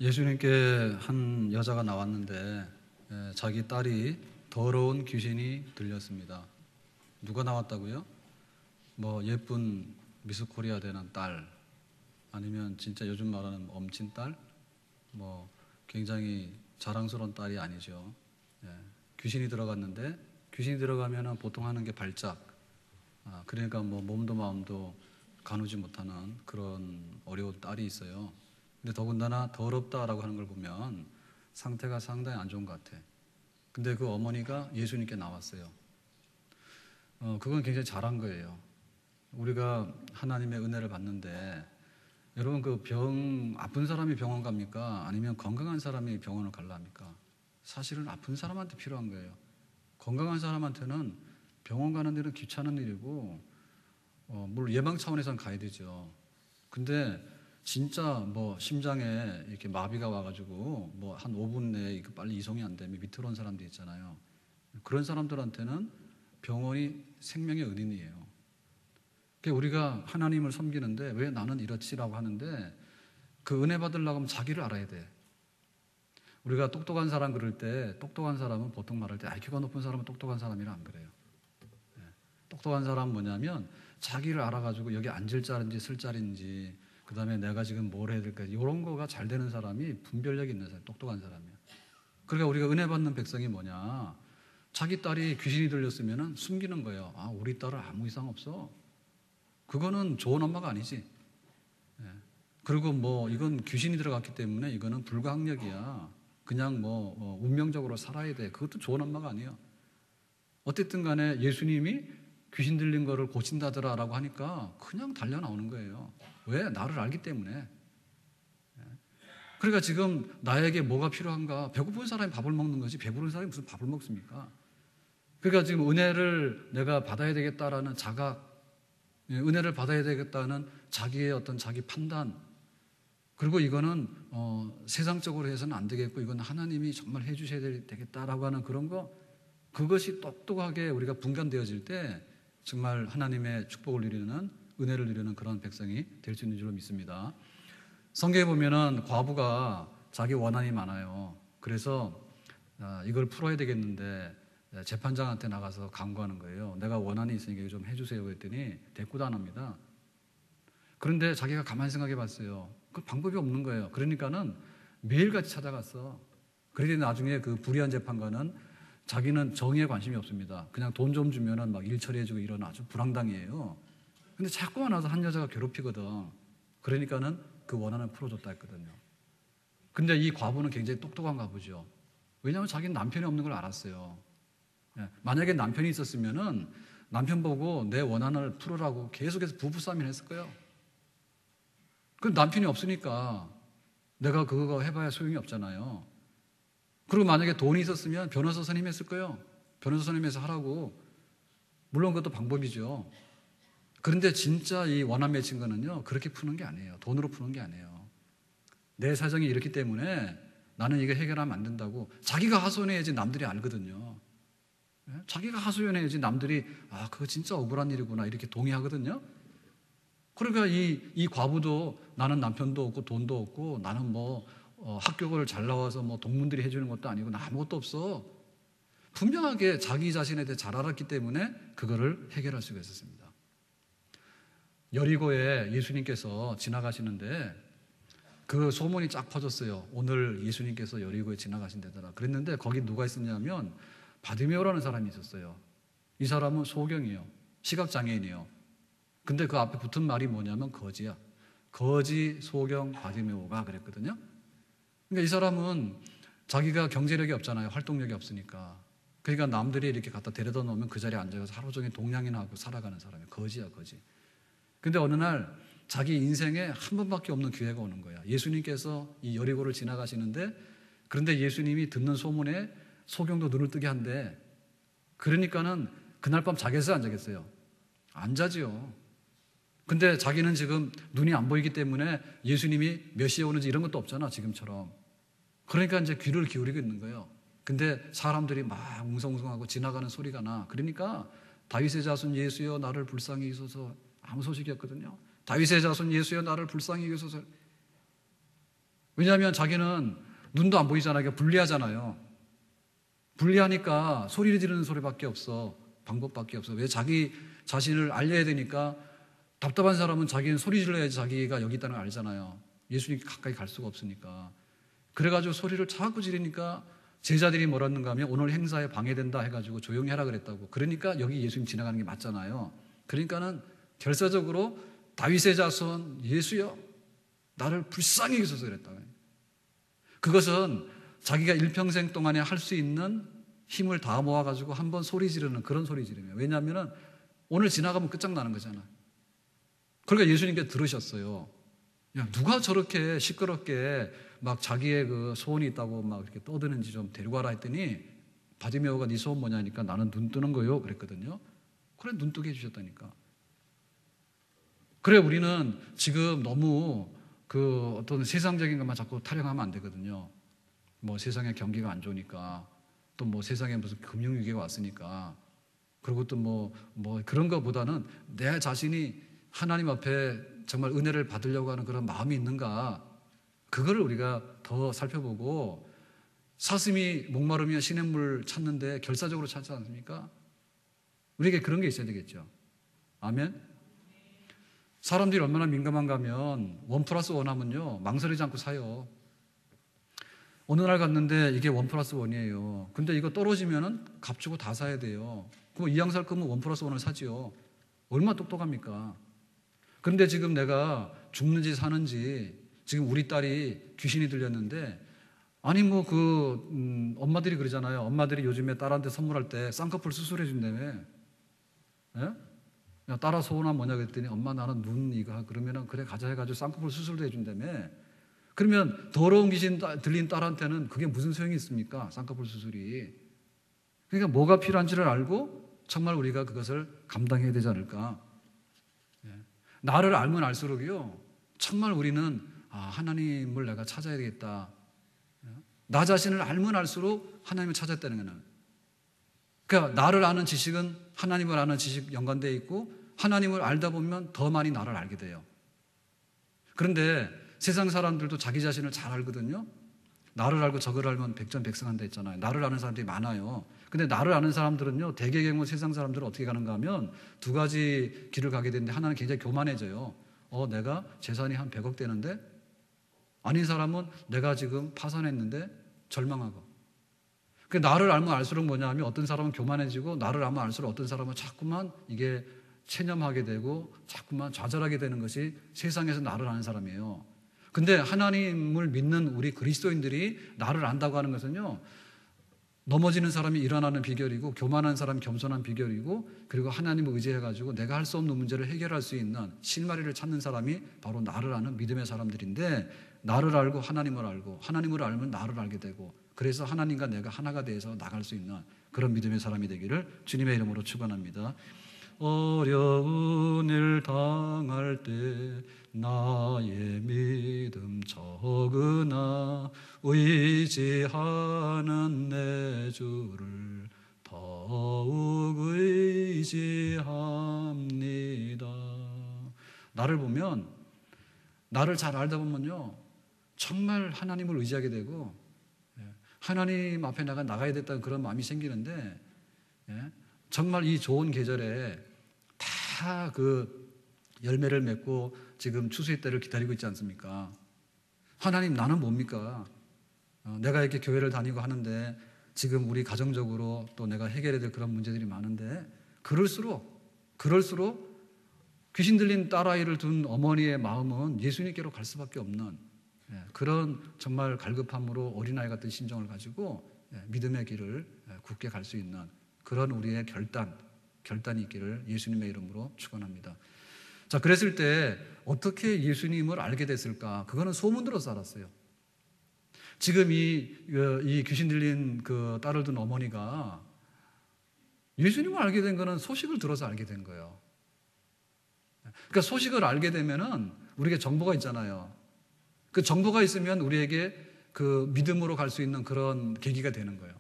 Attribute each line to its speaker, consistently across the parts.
Speaker 1: 예수님께 한 여자가 나왔는데 자기 딸이 더러운 귀신이 들렸습니다. 누가 나왔다고요? 뭐 예쁜 미스 코리아 되는 딸, 아니면 진짜 요즘 말하는 엄친 딸, 뭐 굉장히 자랑스러운 딸이 아니죠. 귀신이 들어갔는데, 귀신이 들어가면 보통 하는 게 발작, 그러니까 뭐 몸도 마음도 가누지 못하는 그런 어려운 딸이 있어요. 근데 더군다나 더럽다라고 하는 걸 보면 상태가 상당히 안 좋은 것 같아. 근데 그 어머니가 예수님께 나왔어요. 그건 굉장히 잘한 거예요. 우리가 하나님의 은혜를 받는데, 여러분 그 아픈 사람이 병원 갑니까? 아니면 건강한 사람이 병원을 갈랍니까? 사실은 아픈 사람한테 필요한 거예요. 건강한 사람한테는 병원 가는 일은 귀찮은 일이고, 물론 예방 차원에서는 가야 되죠. 근데 진짜 뭐 심장에 이렇게 마비가 와가지고 뭐 한 5분 내에 빨리 이송이 안 되면 밑으로 온 사람들 있잖아요. 그런 사람들한테는 병원이 생명의 은인이에요. 그러니까 우리가 하나님을 섬기는데 왜 나는 이렇지라고 하는데, 그 은혜 받으려고 하면 자기를 알아야 돼. 우리가 똑똑한 사람 그럴 때, 똑똑한 사람은 보통 말할 때 IQ가 높은 사람은 똑똑한 사람이라 안 그래요. 똑똑한 사람은 뭐냐면 자기를 알아가지고 여기 앉을 자리인지 쓸 자리인지, 그 다음에 내가 지금 뭘 해야 될까, 이런 거가 잘 되는 사람이 분별력이 있는 사람, 똑똑한 사람이야. 그러니까 우리가 은혜 받는 백성이 뭐냐, 자기 딸이 귀신이 들렸으면 숨기는 거예요. 우리 딸은 아무 이상 없어. 그거는 좋은 엄마가 아니지. 그리고 뭐 이건 귀신이 들어갔기 때문에 이거는 불가항력이야. 그냥 뭐 운명적으로 살아야 돼. 그것도 좋은 엄마가 아니에요. 어쨌든 간에 예수님이 귀신 들린 거를 고친다더라라고 하니까 그냥 달려 나오는 거예요. 왜? 나를 알기 때문에. 그러니까 지금 나에게 뭐가 필요한가? 배고픈 사람이 밥을 먹는 거지 배부른 사람이 무슨 밥을 먹습니까? 그러니까 지금 은혜를 내가 받아야 되겠다라는 자각, 은혜를 받아야 되겠다는 자기의 어떤 자기 판단, 그리고 이거는 세상적으로 해서는 안 되겠고 이건 하나님이 정말 해주셔야 되겠다라고 하는 그런 거, 그것이 똑똑하게 우리가 분간되어질 때 정말 하나님의 축복을 누리는, 은혜를 누리는 그런 백성이 될 수 있는 줄로 믿습니다. 성경에 보면은 과부가 자기 원한이 많아요. 그래서 이걸 풀어야 되겠는데 재판장한테 나가서 강구하는 거예요. 내가 원한이 있으니까 이거 좀 해주세요 그랬더니 대꾸도 안 합니다. 그런데 자기가 가만히 생각해 봤어요. 그 방법이 없는 거예요. 그러니까는 매일같이 찾아갔어. 그러더니 나중에 그 불의한 재판관은 자기는 정의에 관심이 없습니다. 그냥 돈 좀 주면은 막 일 처리해주고 이런 아주 불황당이에요. 근데 자꾸만 와서 한 여자가 괴롭히거든. 그러니까는 그 원한을 풀어줬다 했거든요. 근데 이 과부는 굉장히 똑똑한 과부죠. 왜냐하면 자기는 남편이 없는 걸 알았어요. 만약에 남편이 있었으면은 남편 보고 내 원한을 풀으라고 계속해서 부부싸움을 했을 거예요. 그 남편이 없으니까 내가 그거 해봐야 소용이 없잖아요. 그리고 만약에 돈이 있었으면 변호사 선임했을 거예요. 변호사 선임해서 하라고. 물론 그것도 방법이죠. 그런데 진짜 이 원한 맺힌 거는요, 그렇게 푸는 게 아니에요. 돈으로 푸는 게 아니에요. 내 사정이 이렇기 때문에 나는 이거 해결하면 안 된다고 자기가 하소연해야지 남들이 알거든요. 자기가 하소연해야지 남들이 그거 진짜 억울한 일이구나 이렇게 동의하거든요. 그러니까 이 과부도 나는 남편도 없고 돈도 없고 나는 뭐 학교를 잘 나와서 뭐 동문들이 해주는 것도 아니고 나 아무것도 없어. 분명하게 자기 자신에 대해 잘 알았기 때문에 그거를 해결할 수가 있었습니다. 여리고에 예수님께서 지나가시는데 그 소문이 쫙 퍼졌어요. 오늘 예수님께서 여리고에 지나가신다더라. 그랬는데 거기 누가 있었냐면 바디메오라는 사람이 있었어요. 이 사람은 소경이에요. 시각장애인이에요. 근데 그 앞에 붙은 말이 뭐냐면 거지야. 거지 소경 바디메오가 그랬거든요. 그러니까 이 사람은 자기가 경제력이 없잖아요. 활동력이 없으니까. 그러니까 남들이 이렇게 갖다 데려다 놓으면 그 자리에 앉아서 하루 종일 동냥이나 하고 살아가는 사람이에요. 거지야, 거지. 근데 어느 날 자기 인생에 한 번밖에 없는 기회가 오는 거야. 예수님께서 이 여리고를 지나가시는데, 그런데 예수님이 듣는 소문에 소경도 눈을 뜨게 한대. 그러니까는 그날 밤 자겠어요, 안 자겠어요? 안 자지요. 근데 자기는 지금 눈이 안 보이기 때문에 예수님이 몇 시에 오는지 이런 것도 없잖아, 지금처럼. 그러니까 이제 귀를 기울이고 있는 거예요. 근데 사람들이 막 웅성웅성하고 지나가는 소리가 나. 그러니까 다윗의 자손 예수여 나를 불쌍히 여기소서, 아무 소식이 없거든요. 다윗의 자손 예수여 나를 불쌍히 여기소서. 왜냐하면 자기는 눈도 안 보이잖아요. 불리하잖아요. 불리하니까 소리를 지르는 소리밖에 없어. 방법밖에 없어. 왜? 자기 자신을 알려야 되니까. 답답한 사람은 자기는 소리 질러야지 자기가 여기 있다는 걸 알잖아요. 예수님 가까이 갈 수가 없으니까. 그래가지고 소리를 자꾸 지르니까 제자들이 뭐랬는가 하면 오늘 행사에 방해된다 해가지고 조용히 하라 그랬다고. 그러니까 여기 예수님 지나가는 게 맞잖아요. 그러니까는 결사적으로 다윗의 자손 예수여 나를 불쌍히 여기소서 그랬다고. 그것은 자기가 일평생 동안에 할 수 있는 힘을 다 모아가지고 한번 소리 지르는 그런 소리 지르면. 왜냐하면 오늘 지나가면 끝장나는 거잖아. 그러니까 예수님께 들으셨어요. 야, 누가 저렇게 시끄럽게 막 자기의 그 소원이 있다고 막 이렇게 떠드는지 좀 데리고 와라 했더니 바디메오가 네 소원 뭐냐니까 나는 눈 뜨는 거요 그랬거든요. 그래 눈 뜨게 해주셨다니까. 그래 우리는 지금 너무 그 어떤 세상적인 것만 자꾸 타령하면 안 되거든요. 뭐 세상의 경기가 안 좋으니까 또 뭐 세상에 무슨 금융위기가 왔으니까 그리고 또 뭐 그런 것보다는 내 자신이 하나님 앞에 정말 은혜를 받으려고 하는 그런 마음이 있는가 그거를 우리가 더 살펴보고 사슴이 목마르면 시냇물 찾는데 결사적으로 찾지 않습니까? 우리에게 그런 게 있어야 되겠죠. 아멘. 사람들이 얼마나 민감한가 하면 1+1 하면요 망설이지 않고 사요. 어느 날 갔는데 이게 1+1이에요. 근데 이거 떨어지면은 값 주고 다 사야 돼요. 그럼 이왕 살 거면 1+1을 사지요. 얼마나 똑똑합니까? 그런데 지금 내가 죽는지 사는지 지금 우리 딸이 귀신이 들렸는데 아니 뭐 엄마들이 그러잖아요. 엄마들이 요즘에 딸한테 선물할 때 쌍꺼풀 수술해 준다며. 예? 야, 딸아 소원은 뭐냐 그랬더니 엄마 나는 눈 이거 그러면은 그래 가자 해가지고 쌍꺼풀 수술도 해준다며. 그러면 더러운 귀신 들린 딸한테는 그게 무슨 소용이 있습니까? 쌍꺼풀 수술이. 그러니까 뭐가 필요한지를 알고 정말 우리가 그것을 감당해야 되지 않을까. 예. 나를 알면 알수록요 정말 우리는 하나님을 내가 찾아야 되겠다. 나 자신을 알면 알수록 하나님을 찾았다는 거는. 그러니까 나를 아는 지식은 하나님을 아는 지식 연관되어 있고 하나님을 알다 보면 더 많이 나를 알게 돼요. 그런데 세상 사람들도 자기 자신을 잘 알거든요. 나를 알고 저를 알면 백전백승한다 했잖아요. 나를 아는 사람들이 많아요. 근데 나를 아는 사람들은요 대개의 경우 세상 사람들은 어떻게 가는가 하면 두 가지 길을 가게 되는데 하나는 굉장히 교만해져요. 내가 재산이 한 100억 되는데 아닌 사람은 내가 지금 파산했는데 절망하고. 나를 알면 알수록 뭐냐 하면 어떤 사람은 교만해지고 나를 알면 알수록 어떤 사람은 자꾸만 이게 체념하게 되고 자꾸만 좌절하게 되는 것이 세상에서 나를 아는 사람이에요. 근데 하나님을 믿는 우리 그리스도인들이 나를 안다고 하는 것은요 넘어지는 사람이 일어나는 비결이고 교만한 사람이 겸손한 비결이고 그리고 하나님을 의지해가지고 내가 할 수 없는 문제를 해결할 수 있는 실마리를 찾는 사람이 바로 나를 아는 믿음의 사람들인데 나를 알고 하나님을 알고 하나님을 알면 나를 알게 되고 그래서 하나님과 내가 하나가 돼서 나갈 수 있는 그런 믿음의 사람이 되기를 주님의 이름으로 축원합니다. 어려운 일 당할 때 나의 믿음 적으나 의지하는 내 주를 더욱 의지합니다. 나를 보면 나를 잘 알다 보면요 정말 하나님을 의지하게 되고 하나님 앞에 내가 나가야 됐다는 그런 마음이 생기는데 정말 이 좋은 계절에 다 그 열매를 맺고 지금 추수의 때를 기다리고 있지 않습니까? 하나님 나는 뭡니까? 내가 이렇게 교회를 다니고 하는데 지금 우리 가정적으로 또 내가 해결해야 될 그런 문제들이 많은데 그럴수록 귀신 들린 딸아이를 둔 어머니의 마음은 예수님께로 갈 수밖에 없는 그런 정말 갈급함으로 어린아이 같은 심정을 가지고 믿음의 길을 굳게 갈 수 있는 그런 우리의 결단이 있기를 예수님의 이름으로 축원합니다. 자, 그랬을 때 어떻게 예수님을 알게 됐을까? 그거는 소문 들어서 알았어요. 지금 이 귀신 들린 그 딸을 둔 어머니가 예수님을 알게 된 거는 소식을 들어서 알게 된 거예요. 그러니까 소식을 알게 되면은 우리에게 정보가 있잖아요. 그 정보가 있으면 우리에게 그 믿음으로 갈 수 있는 그런 계기가 되는 거예요.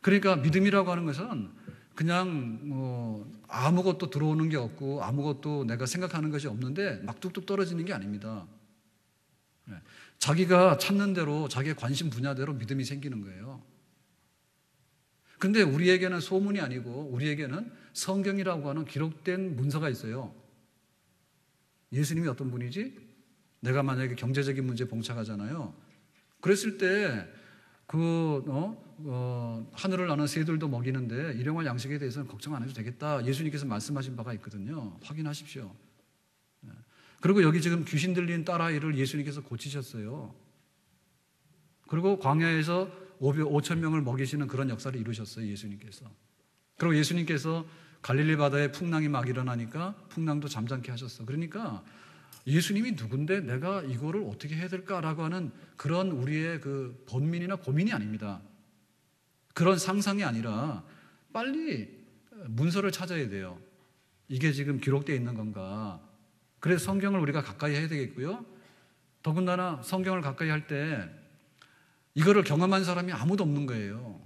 Speaker 1: 그러니까 믿음이라고 하는 것은 그냥 아무것도 들어오는 게 없고 아무것도 내가 생각하는 것이 없는데 막 뚝뚝 떨어지는 게 아닙니다. 자기가 찾는 대로 자기의 관심 분야대로 믿음이 생기는 거예요. 근데 우리에게는 소문이 아니고 우리에게는 성경이라고 하는 기록된 문서가 있어요. 예수님이 어떤 분이지? 내가 만약에 경제적인 문제에 봉착하잖아요. 그랬을 때 하늘을 나는 새들도 먹이는데 일용할 양식에 대해서는 걱정 안 해도 되겠다. 예수님께서 말씀하신 바가 있거든요. 확인하십시오. 그리고 여기 지금 귀신 들린 딸아이를 예수님께서 고치셨어요. 그리고 광야에서 5천 명을 먹이시는 그런 역사를 이루셨어요. 예수님께서. 그리고 예수님께서 갈릴리 바다에 풍랑이 막 일어나니까 풍랑도 잠잠케 하셨어. 그러니까 예수님이 누군데 내가 이거를 어떻게 해야 될까라고 하는 그런 우리의 그 번민이나 고민이 아닙니다. 그런 상상이 아니라 빨리 문서를 찾아야 돼요. 이게 지금 기록되어 있는 건가? 그래서 성경을 우리가 가까이 해야 되겠고요. 더군다나 성경을 가까이 할 때 이거를 경험한 사람이 아무도 없는 거예요.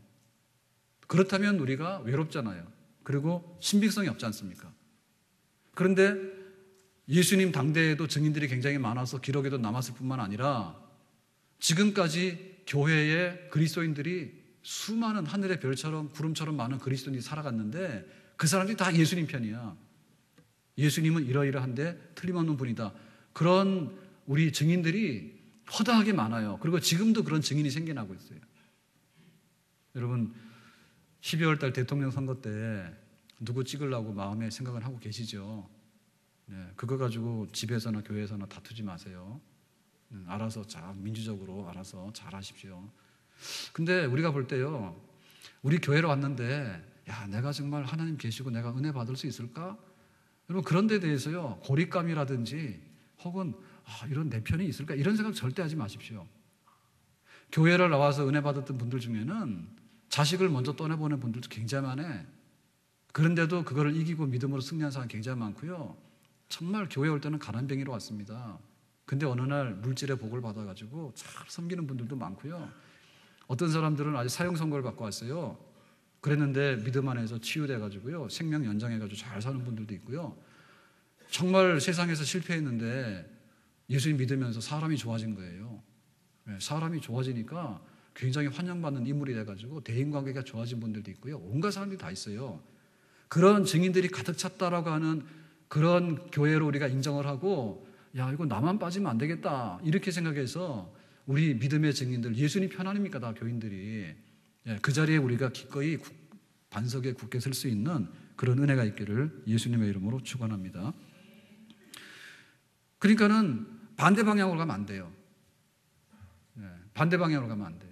Speaker 1: 그렇다면 우리가 외롭잖아요. 그리고 신빙성이 없지 않습니까? 그런데 예수님 당대에도 증인들이 굉장히 많아서 기록에도 남았을 뿐만 아니라 지금까지 교회의 그리스도인들이 수많은 하늘의 별처럼 구름처럼 많은 그리스도인이 살아갔는데 그 사람들이 다 예수님 편이야. 예수님은 이러이러한데 틀림없는 분이다. 그런 우리 증인들이 허다하게 많아요. 그리고 지금도 그런 증인이 생겨나고 있어요. 여러분 12월 달 대통령 선거 때 누구 찍으려고 마음에 생각을 하고 계시죠? 네, 그거 가지고 집에서나 교회에서나 다투지 마세요. 알아서 민주적으로 알아서 잘 하십시오. 근데 우리가 볼 때요, 우리 교회로 왔는데 야, 내가 정말 하나님 계시고 내가 은혜 받을 수 있을까? 여러분 그런 데 대해서요, 고립감이라든지 혹은 이런 내 편이 있을까? 이런 생각 절대 하지 마십시오. 교회를 나와서 은혜 받았던 분들 중에는 자식을 먼저 떠나보낸 분들도 굉장히 많아요. 그런데도 그거를 이기고 믿음으로 승리한 사람이 굉장히 많고요. 정말 교회 올 때는 가난뱅이로 왔습니다. 근데 어느 날 물질의 복을 받아가지고 잘 섬기는 분들도 많고요. 어떤 사람들은 아직 사형 선고를 받고 왔어요. 그랬는데 믿음 안에서 치유돼가지고요, 생명 연장해가지고 잘 사는 분들도 있고요. 정말 세상에서 실패했는데 예수님 믿으면서 사람이 좋아진 거예요. 사람이 좋아지니까 굉장히 환영받는 인물이 돼가지고 대인관계가 좋아진 분들도 있고요. 온갖 사람들이 다 있어요. 그런 증인들이 가득 찼다라고 하는 그런 교회로 우리가 인정을 하고, 야, 이거 나만 빠지면 안 되겠다 이렇게 생각해서 우리 믿음의 증인들, 예수님 편 아닙니까? 다 교인들이. 그 자리에 우리가 기꺼이 반석에 굳게 설 수 있는 그런 은혜가 있기를 예수님의 이름으로 축원합니다. 그러니까는 반대 방향으로 가면 안 돼요. 반대 방향으로 가면 안 돼요.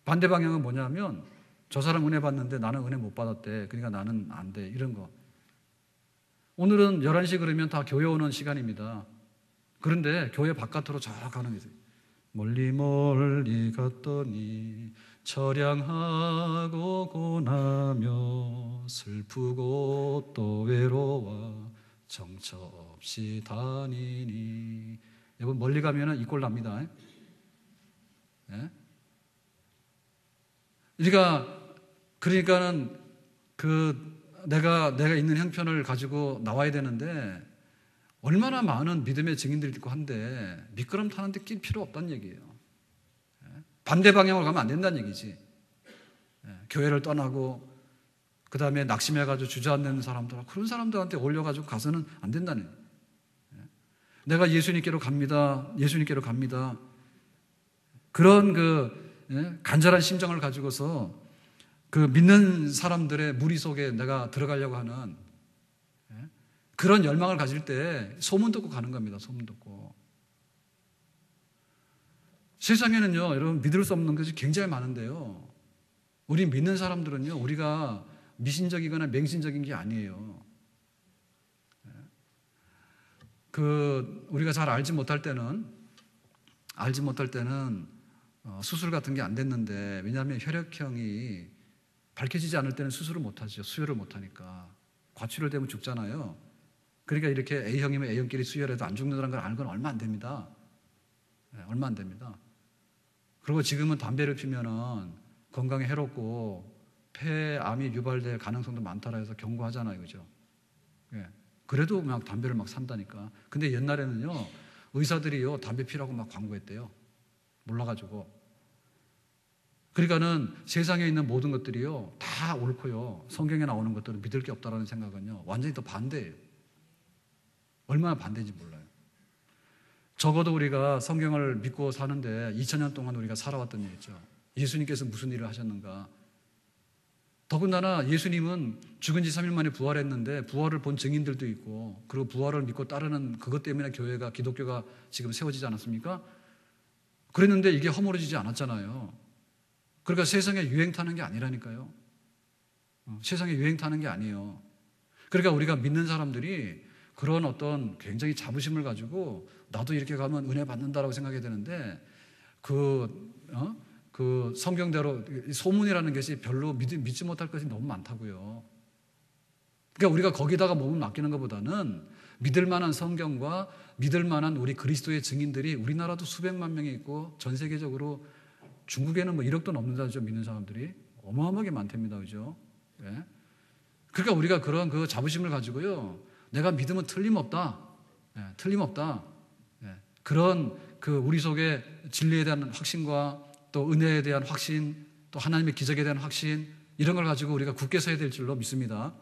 Speaker 1: 반대 방향은 뭐냐면 저 사람 은혜 받는데 나는 은혜 못 받았대. 그러니까 나는 안 돼. 이런 거. 오늘은 11시 그러면 다 교회 오는 시간입니다. 그런데 교회 바깥으로 저 가는 거죠. 멀리 멀리 갔더니 처량하고 고나며 슬프고 또 외로워 정처 없이 다니니. 여러분 멀리 가면은 이 꼴 납니다. 예? 그러니까는 내가 있는 형편을 가지고 나와야 되는데 얼마나 많은 믿음의 증인들이 있고 한데 미끄럼 타는데 낄 필요 없다는 얘기예요. 반대 방향으로 가면 안 된다는 얘기지. 교회를 떠나고 그 다음에 낙심해가지고 주저앉는 사람들, 그런 사람들한테 올려가지고 가서는 안 된다는 얘기예요. 내가 예수님께로 갑니다. 예수님께로 갑니다. 그런 간절한 심정을 가지고서 그 믿는 사람들의 무리 속에 내가 들어가려고 하는 그런 열망을 가질 때 소문 듣고 가는 겁니다. 소문 듣고. 세상에는요, 여러분 믿을 수 없는 것이 굉장히 많은데요, 우리 믿는 사람들은요, 우리가 미신적이거나 맹신적인 게 아니에요. 우리가 잘 알지 못할 때는 수술 같은 게 안 됐는데, 왜냐하면 혈액형이 밝혀지지 않을 때는 수술을 못하죠. 수혈을 못하니까. 과출혈되면 죽잖아요. 그러니까 이렇게 A형이면 A형끼리 수혈해도 안 죽는다는 걸 아는 건 얼마 안 됩니다. 얼마 안 됩니다. 그리고 지금은 담배를 피면은 건강에 해롭고 폐암이 유발될 가능성도 많다라 해서 경고하잖아요. 그죠? 그래도 막 담배를 막 산다니까. 근데 옛날에는요, 의사들이요 담배 피라고 막 광고했대요. 몰라가지고. 그러니까는 세상에 있는 모든 것들이요 다 옳고요 성경에 나오는 것들은 믿을 게 없다라는 생각은요 완전히 또 반대예요. 얼마나 반대인지 몰라요. 적어도 우리가 성경을 믿고 사는데 2000년 동안 우리가 살아왔던 일이죠. 예수님께서 무슨 일을 하셨는가. 더군다나 예수님은 죽은 지 3일 만에 부활했는데 부활을 본 증인들도 있고 그리고 부활을 믿고 따르는 그것 때문에 교회가 기독교가 지금 세워지지 않았습니까? 그랬는데 이게 허물어지지 않았잖아요. 그러니까 세상에 유행 타는 게 아니라니까요. 세상에 유행 타는 게 아니에요. 그러니까 우리가 믿는 사람들이 그런 어떤 굉장히 자부심을 가지고 나도 이렇게 가면 은혜 받는다라고 생각해야 되는데 그 성경대로 소문이라는 것이 별로 믿지 못할 것이 너무 많다고요. 그러니까 우리가 거기다가 몸을 맡기는 것보다는 믿을 만한 성경과 믿을 만한 우리 그리스도의 증인들이 우리나라도 수백만 명이 있고 전 세계적으로 중국에는 뭐 1억도 넘는다죠. 믿는 사람들이 어마어마하게 많답니다. 그죠? 예. 그러니까 우리가 그런 그 자부심을 가지고요. 내가 믿으면 틀림없다. 예, 틀림없다. 예. 그런 그 우리 속에 진리에 대한 확신과 또 은혜에 대한 확신, 또 하나님의 기적에 대한 확신 이런 걸 가지고 우리가 굳게 서야 될 줄로 믿습니다.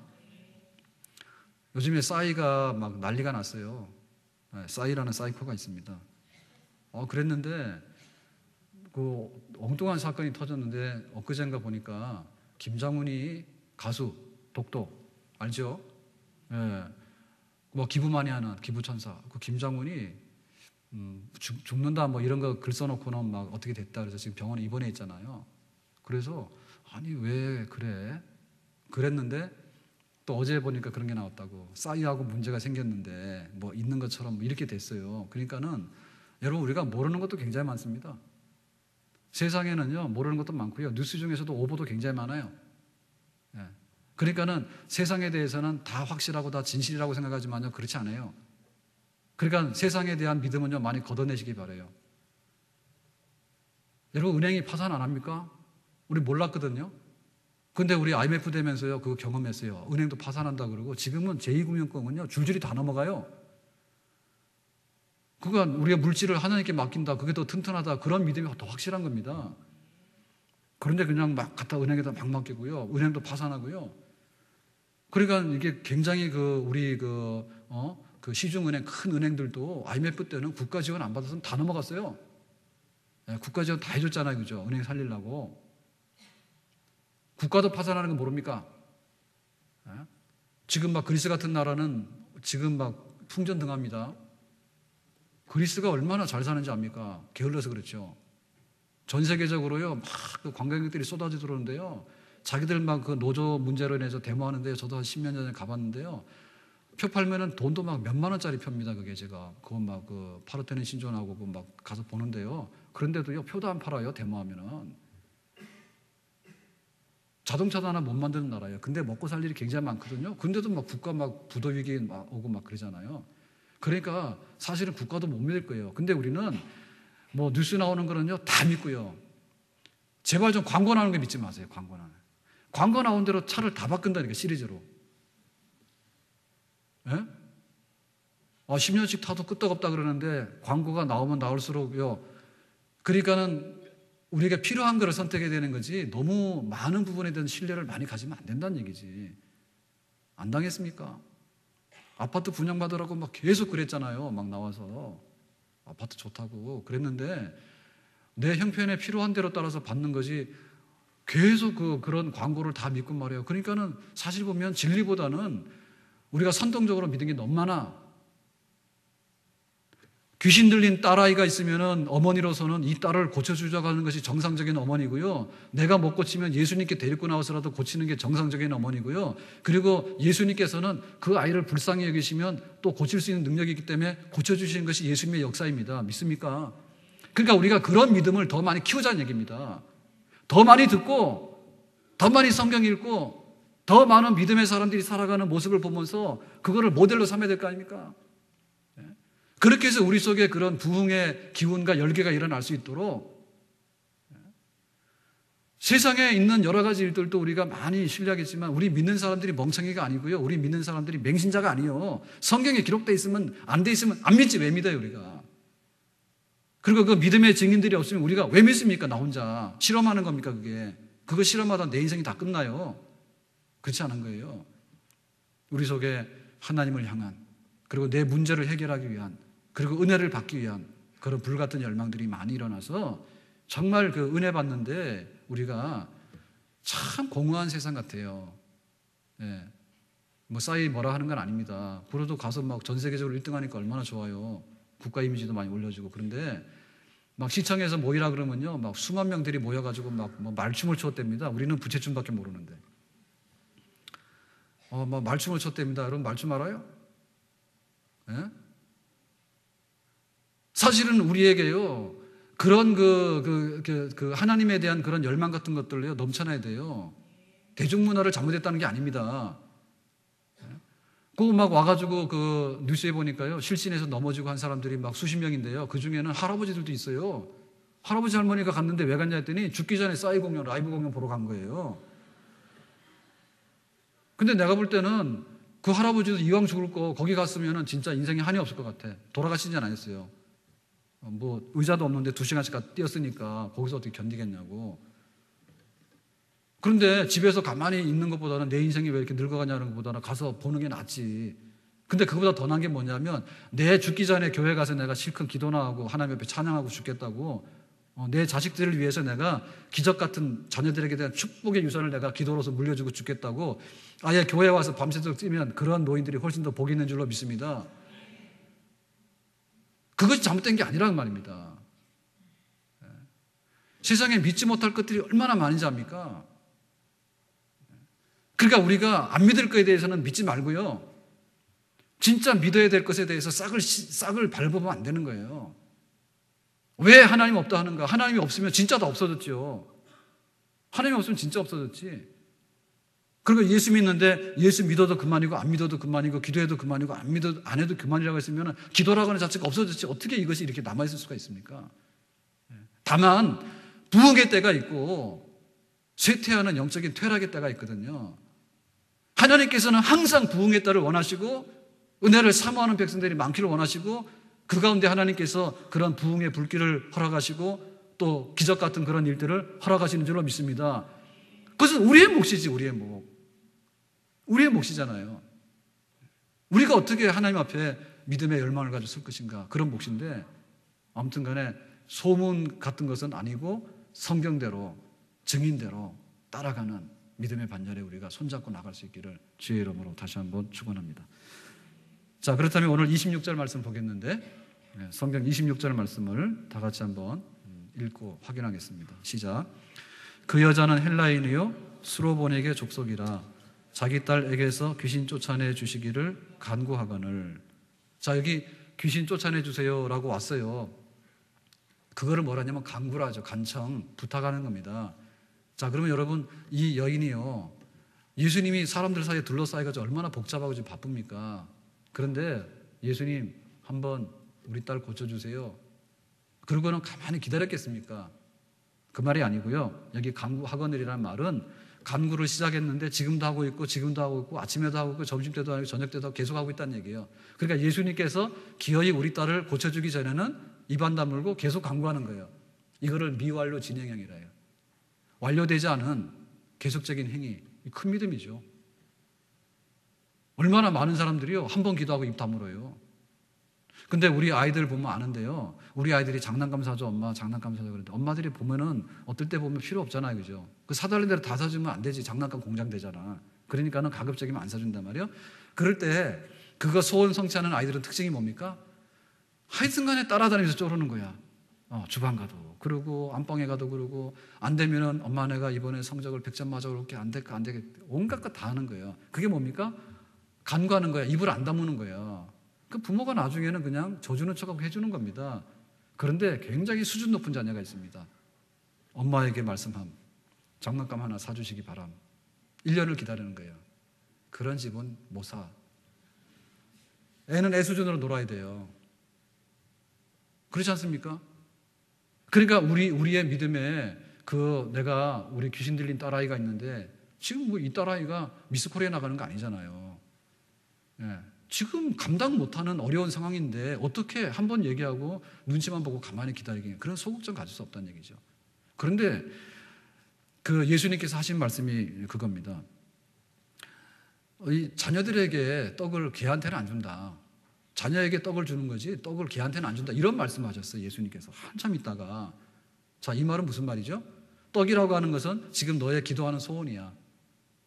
Speaker 1: 요즘에 싸이가 막 난리가 났어요. 예, 싸이라는 사이코가 있습니다. 그랬는데 그 엉뚱한 사건이 터졌는데 엊그젠가 보니까 김장훈이 가수 독도 알죠? 예. 뭐 기부 많이 하는 기부천사 그 김장훈이 죽는다 뭐 이런 거 글 써놓고는 막 어떻게 됐다 그래서 지금 병원에 입원해 있잖아요. 그래서 아니 왜 그래? 그랬는데 또 어제 보니까 그런 게 나왔다고. 싸이하고 문제가 생겼는데 뭐 있는 것처럼 이렇게 됐어요. 그러니까는 여러분 우리가 모르는 것도 굉장히 많습니다. 세상에는요 모르는 것도 많고요 뉴스 중에서도 오보도 굉장히 많아요. 예. 그러니까는 세상에 대해서는 다 확실하고 다 진실이라고 생각하지만요 그렇지 않아요. 그러니까 세상에 대한 믿음은요 많이 걷어내시기 바라요. 여러분 은행이 파산 안 합니까? 우리 몰랐거든요. 근데 우리 IMF 되면서요 그거 경험했어요. 은행도 파산한다 그러고 지금은 제2금융권은요 줄줄이 다 넘어가요. 그건 우리가 물질을 하나님께 맡긴다. 그게 더 튼튼하다. 그런 믿음이 더 확실한 겁니다. 그런데 그냥 막 갖다 은행에다 막 맡기고요. 은행도 파산하고요. 그러니까 이게 굉장히 우리 시중은행 큰 은행들도 IMF 때는 국가 지원 안 받아서 다 넘어갔어요. 네, 국가 지원 다 해줬잖아요. 그죠? 은행 살리려고. 국가도 파산하는 거 모릅니까? 네? 지금 막 그리스 같은 나라는 지금 막 풍전등합니다. 그리스가 얼마나 잘 사는지 압니까? 게을러서 그렇죠. 전 세계적으로요, 막 그 관광객들이 쏟아져 들어오는데요. 자기들 막 그 노조 문제로 인해서 데모하는데요. 저도 한 10년 전에 가봤는데요. 표 팔면은 돈도 막 몇만 원짜리 표입니다. 그게 제가. 그거 막 그 파르테논 신전하고 그 막 가서 보는데요. 그런데도요, 표도 안 팔아요. 데모하면은. 자동차도 하나 못 만드는 나라예요. 근데 먹고 살 일이 굉장히 많거든요. 근데도 막 국가 막 부도 위기 막 오고 막 그러잖아요. 그러니까 사실은 국가도 못 믿을 거예요. 근데 우리는 뭐 뉴스 나오는 거는요 다 믿고요. 제발 좀 광고 나오는 거 믿지 마세요. 광고 나온 대로 차를 다 바꾼다니까 시리즈로. 예? 10년씩 타도 끄떡없다 그러는데 광고가 나오면 나올수록요. 그러니까는 우리가 필요한 거를 선택해야 되는 거지 너무 많은 부분에 대한 신뢰를 많이 가지면 안 된다는 얘기지. 안 당했습니까? 아파트 분양받으라고 막 계속 그랬잖아요. 막 나와서 아파트 좋다고 그랬는데 내 형편에 필요한 대로 따라서 받는 거지 계속 그런 광고를 다 믿고 말이에요. 그러니까는 사실 보면 진리보다는 우리가 선동적으로 믿은 게 너무 많아. 귀신 들린 딸아이가 있으면은 어머니로서는 이 딸을 고쳐주자고 하는 것이 정상적인 어머니고요. 내가 못 고치면 예수님께 데리고 나와서라도 고치는 게 정상적인 어머니고요. 그리고 예수님께서는 그 아이를 불쌍히 여기시면 또 고칠 수 있는 능력이 있기 때문에 고쳐주시는 것이 예수님의 역사입니다. 믿습니까? 그러니까 우리가 그런 믿음을 더 많이 키우자는 얘기입니다. 더 많이 듣고 더 많이 성경 읽고 더 많은 믿음의 사람들이 살아가는 모습을 보면서 그거를 모델로 삼아야 될 거 아닙니까? 그렇게 해서 우리 속에 그런 부흥의 기운과 열개가 일어날 수 있도록 세상에 있는 여러 가지 일들도 우리가 많이 신뢰하겠지만 우리 믿는 사람들이 멍청이가 아니고요. 우리 믿는 사람들이 맹신자가 아니에요. 성경에 기록되어 있으면 안 돼 있으면 안 믿지 왜 믿어요 우리가. 그리고 그 믿음의 증인들이 없으면 우리가 왜 믿습니까? 나 혼자. 실험하는 겁니까, 그게? 그거 실험하다 내 인생이 다 끝나요. 그렇지 않은 거예요. 우리 속에 하나님을 향한, 그리고 내 문제를 해결하기 위한, 그리고 은혜를 받기 위한 그런 불같은 열망들이 많이 일어나서 정말 그 은혜 받는데 우리가 참 공허한 세상 같아요. 예. 뭐 싸이 뭐라 하는 건 아닙니다. 그래도 가서 막 전 세계적으로 1등 하니까 얼마나 좋아요. 국가 이미지도 많이 올려주고. 그런데 막 시청에서 모이라 그러면요, 막 수만 명들이 모여가지고 막 뭐 말춤을 췄답니다. 우리는 부채춤밖에 모르는데. 막 말춤을 췄답니다. 여러분 말춤 알아요? 예? 사실은 우리에게요, 그런 그 하나님에 대한 그런 열망 같은 것들요, 넘쳐나야 돼요. 대중문화를 잘못했다는 게 아닙니다. 꼭 막 와가지고 그 뉴스에 보니까요, 실신해서 넘어지고 한 사람들이 막 수십 명인데요. 그 중에는 할아버지들도 있어요. 할아버지 할머니가 갔는데 왜 갔냐 했더니 죽기 전에 싸이 공연, 라이브 공연 보러 간 거예요. 근데 내가 볼 때는 그 할아버지도 이왕 죽을 거 거기 갔으면 진짜 인생에 한이 없을 것 같아. 돌아가시진 않았어요. 뭐 의자도 없는데 2시간씩 뛰었으니까 거기서 어떻게 견디겠냐고. 그런데 집에서 가만히 있는 것보다는 내 인생이 왜 이렇게 늙어가냐는 것보다는 가서 보는 게 낫지. 근데 그보다 더 나은 게 뭐냐면 내 죽기 전에 교회 가서 내가 실컷 기도나 하고 하나님 옆에 찬양하고 죽겠다고, 내 자식들을 위해서 내가 기적 같은 자녀들에게 대한 축복의 유산을 내가 기도로서 물려주고 죽겠다고 아예 교회 와서 밤새도록 뛰면 그런 노인들이 훨씬 더 복이 있는 줄로 믿습니다. 그것이 잘못된 게 아니라는 말입니다. 세상에 믿지 못할 것들이 얼마나 많은지 압니까? 그러니까 우리가 안 믿을 것에 대해서는 믿지 말고요, 진짜 믿어야 될 것에 대해서 싹을 밟아보면 안 되는 거예요. 왜 하나님 없다 하는가? 하나님이 없으면 진짜 다 없어졌죠. 하나님이 없으면 진짜 없어졌지. 그리고 예수 믿는데 예수 믿어도 그만이고 안 믿어도 그만이고 기도해도 그만이고 안 해도 그만이라고 했으면 기도라고 하는 자체가 없어졌지. 어떻게 이것이 이렇게 남아있을 수가 있습니까? 다만 부흥의 때가 있고 쇠퇴하는 영적인 퇴락의 때가 있거든요. 하나님께서는 항상 부흥의 때를 원하시고 은혜를 사모하는 백성들이 많기를 원하시고 그 가운데 하나님께서 그런 부흥의 불길을 허락하시고 또 기적 같은 그런 일들을 허락하시는 줄로 믿습니다. 그것은 우리의 몫이지. 우리의 몫. 우리의 몫이잖아요. 우리가 어떻게 하나님 앞에 믿음의 열망을 가지고 설 것인가, 그런 몫인데, 아무튼 간에 소문 같은 것은 아니고 성경대로 증인대로 따라가는 믿음의 반열에 우리가 손잡고 나갈 수 있기를 주의 이름으로 다시 한번 축원합니다. 자, 그렇다면 오늘 26절 말씀 보겠는데, 성경 26절 말씀을 다 같이 한번 읽고 확인하겠습니다. 시작. 그 여자는 헬라인이요 수로보닉의 족속이라 자기 딸에게서 귀신 쫓아내 주시기를 간구하거늘. 자, 여기 귀신 쫓아내 주세요라고 왔어요. 그거를 뭐라 하냐면 간구라 하죠. 간청, 부탁하는 겁니다. 자, 그러면 여러분, 이 여인이요, 예수님이 사람들 사이에 둘러싸여가지고 얼마나 복잡하고 지금 바쁩니까? 그런데 예수님 한번 우리 딸 고쳐주세요. 그러고는 가만히 기다렸겠습니까? 그 말이 아니고요. 여기 간구하거늘이라는 말은 간구를 시작했는데 지금도 하고 있고 지금도 하고 있고 아침에도 하고 있고 점심때도 하고 저녁 때도 계속 하고 있다는 얘기예요. 그러니까 예수님께서 기어이 우리 딸을 고쳐주기 전에는 입안 다물고 계속 간구하는 거예요. 이거를 미완료 진행형이라 해요. 완료되지 않은 계속적인 행위, 큰 믿음이죠. 얼마나 많은 사람들이요 한 번 기도하고 입 다물어요. 근데 우리 아이들 보면 아는데요, 우리 아이들이 장난감 사줘, 엄마 장난감 사줘 그러는데 엄마들이 보면은 어떨 때 보면 필요 없잖아요, 그죠? 그 사달라는 대로 다 사주면 안 되지. 장난감 공장 되잖아. 그러니까는 가급적이면 안 사준단 말이에요. 그럴 때 그거 소원 성취하는 아이들은 특징이 뭡니까? 하여튼간에 따라다니면서 쪼르는 거야. 주방 가도 그러고 안방에 가도 그러고, 안 되면은 엄마 내가 이번에 성적을 100점 맞아 그렇게 안 될까 안 되겠다, 온갖 것 다 하는 거예요. 그게 뭡니까? 간구하는 거야. 입을 안 다무는 거야. 그 부모가 나중에는 그냥 져주는 척하고 해주는 겁니다. 그런데 굉장히 수준 높은 자녀가 있습니다. 엄마에게 말씀함, 장난감 하나 사주시기 바람. 1년을 기다리는 거예요. 그런 집은 못 사. 애는 애 수준으로 놀아야 돼요. 그렇지 않습니까? 그러니까 우리의 믿음에 내가 우리 귀신 들린 딸아이가 있는데 지금 뭐 이 딸아이가 미스 코리아 나가는 거 아니잖아요. 예. 지금 감당 못하는 어려운 상황인데 어떻게 한번 얘기하고 눈치만 보고 가만히 기다리기, 그런 소극점 가질 수 없다는 얘기죠. 그런데 그 예수님께서 하신 말씀이 그겁니다. 이 자녀들에게 떡을 개한테는 안 준다. 자녀에게 떡을 주는 거지 떡을 개한테는 안 준다. 이런 말씀하셨어요, 예수님께서. 한참 있다가. 자, 이 말은 무슨 말이죠? 떡이라고 하는 것은 지금 너의 기도하는 소원이야.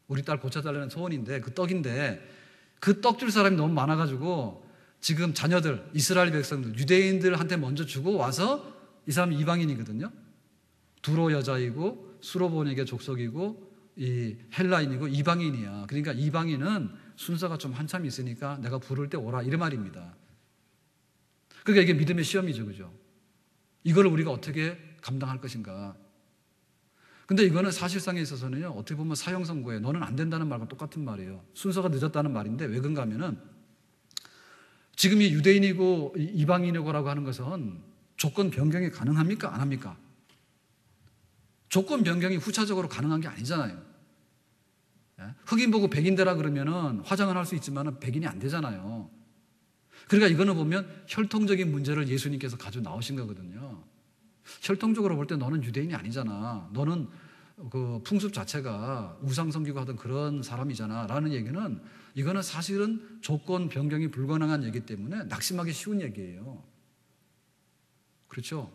Speaker 1: 우리 딸 고쳐달라는 소원인데, 그 떡인데, 그 떡 줄 사람이 너무 많아가지고 지금 자녀들, 이스라엘 백성들, 유대인들한테 먼저 주고 와서, 이 사람은 이방인이거든요. 두로 여자이고 수로보니게 족속이고 이 헬라인이고 이방인이야. 그러니까 이방인은 순서가 좀 한참 있으니까 내가 부를 때 오라, 이런 말입니다. 그러니까 이게 믿음의 시험이죠, 그죠? 이걸 우리가 어떻게 감당할 것인가. 근데 이거는 사실상에 있어서는요, 어떻게 보면 사형 선고에 너는 안 된다는 말과 똑같은 말이에요. 순서가 늦었다는 말인데, 왜 그런가 하면은 지금 이 유대인이고 이방인이고라고 하는 것은 조건 변경이 가능합니까? 안 합니까? 조건 변경이 후차적으로 가능한 게 아니잖아요. 흑인 보고 백인 되라 그러면은 화장을 할 수 있지만 백인이 안 되잖아요. 그러니까 이거는 보면 혈통적인 문제를 예수님께서 가지고 나오신 거거든요. 혈통적으로 볼 때 너는 유대인이 아니잖아. 너는 그 풍습 자체가 우상 섬기고 하던 그런 사람이잖아. 라는 얘기는, 이거는 사실은 조건 변경이 불가능한 얘기 때문에 낙심하기 쉬운 얘기예요. 그렇죠?